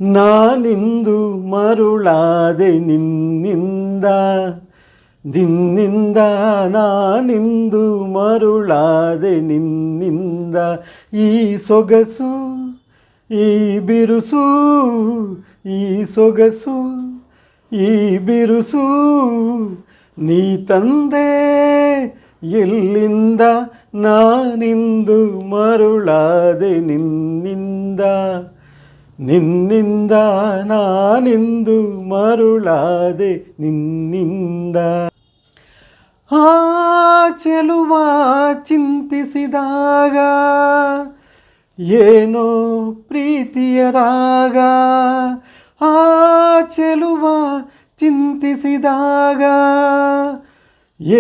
ನಾನಿಂದು ಮರುಳಾದೆ ನಿನ್ನಿಂದ ನಾನಿಂದು ಮರುಳಾದೆ ನಿನ್ನಿಂದ. ಈ ಸೊಗಸು ಈ ಬಿರುಸು ಈ ಸೊಗಸು ಈ ಬಿರುಸು ನೀ ತಂದೆ ಎಲ್ಲಿಂದ. ನಾನಿಂದು ಮರುಳಾದೆ ನಿನ್ನಿಂದ ನಾನಿಂದು ಮರುಳಾದೆ ನಿನ್ನಿಂದ. ಆ ಚೆಲುವ ಚಿಂತಿಸಿದಾಗ ಏನೋ ಪ್ರೀತಿಯ ರಾಗ. ಆ ಚೆಲುವ ಚಿಂತಿಸಿದಾಗ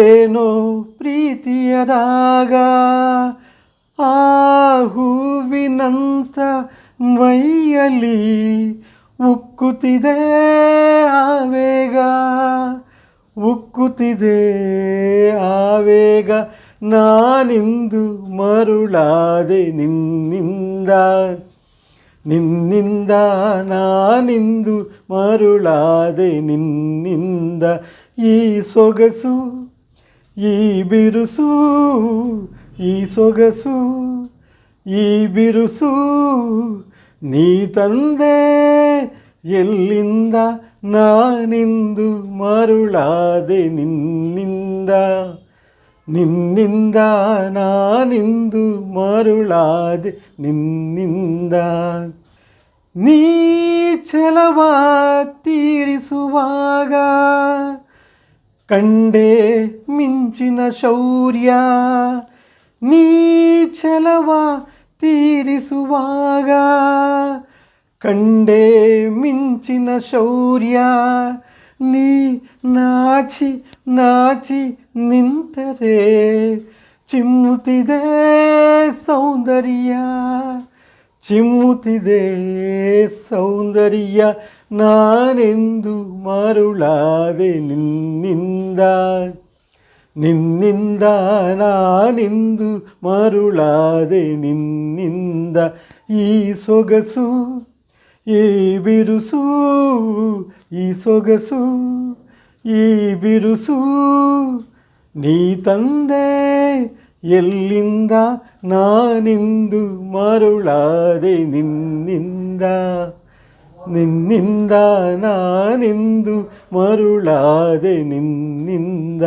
ಏನೋ ಪ್ರೀತಿಯ ರಾಗ. ಆ ಹೂವಿನಂಥ ಮೈಯಲ್ಲಿ ಉಕ್ಕುತ್ತಿದೆ ಆವೇಗ ಉಕ್ಕುತ್ತಿದೆ ಆವೇಗ. ನಾನಿಂದು ಮರುಳಾದೆ ನಿನ್ನಿಂದ ನಾನಿಂದು ಮರುಳಾದೆ ನಿನ್ನಿಂದ. ಈ ಸೊಗಸು ಈ ಬಿರುಸು ಈ ಸೊಗಸು ಈ ಬಿರುಸು ನೀ ತಂದೆ ಎಲ್ಲಿಂದ. ನಾನಿಂದು ಮರುಳಾದೆ ನಿನ್ನಿಂದ ನಾನಿಂದು ಮರುಳಾದೆ ನಿನ್ನಿಂದ. ನೀ ಛಲವ ತೀರಿಸುವಾಗ ಕಂಡೆ ಮಿಂಚಿನ ಶೌರ್ಯ. ನೀ ಛಲವ ತೀರಿಸುವಾಗ ಕಂಡೆ ಮಿಂಚಿನ ಶೌರ್ಯ. ನೀ ನಾಚಿ ನಾಚಿ ನಿಂತರೆ ಚಿಮ್ಮುತ್ತಿದೆ ಸೌಂದರ್ಯ ಚಿಮ್ಮುತ್ತಿದೆ ಸೌಂದರ್ಯ. ನಾನೆಂದು ಮರುಳಾದೆ ನಿನ್ನಿಂದ ನಾನೆಂದು ಮರುಳಾದೆ ನಿನ್ನಿಂದ. ಈ ಸೊಗಸು ಈ ಬಿರುಸು ಈ ಸೊಗಸು ಈ ಬಿರುಸು ನೀ ತಂದೆ ಎಲ್ಲಿಂದ. ನಾನಿಂದು ಮರುಳಾದೆ ನಿನ್ನಿಂದ ನಾನಿಂದು ಮರುಳಾದೆ ನಿನ್ನಿಂದ.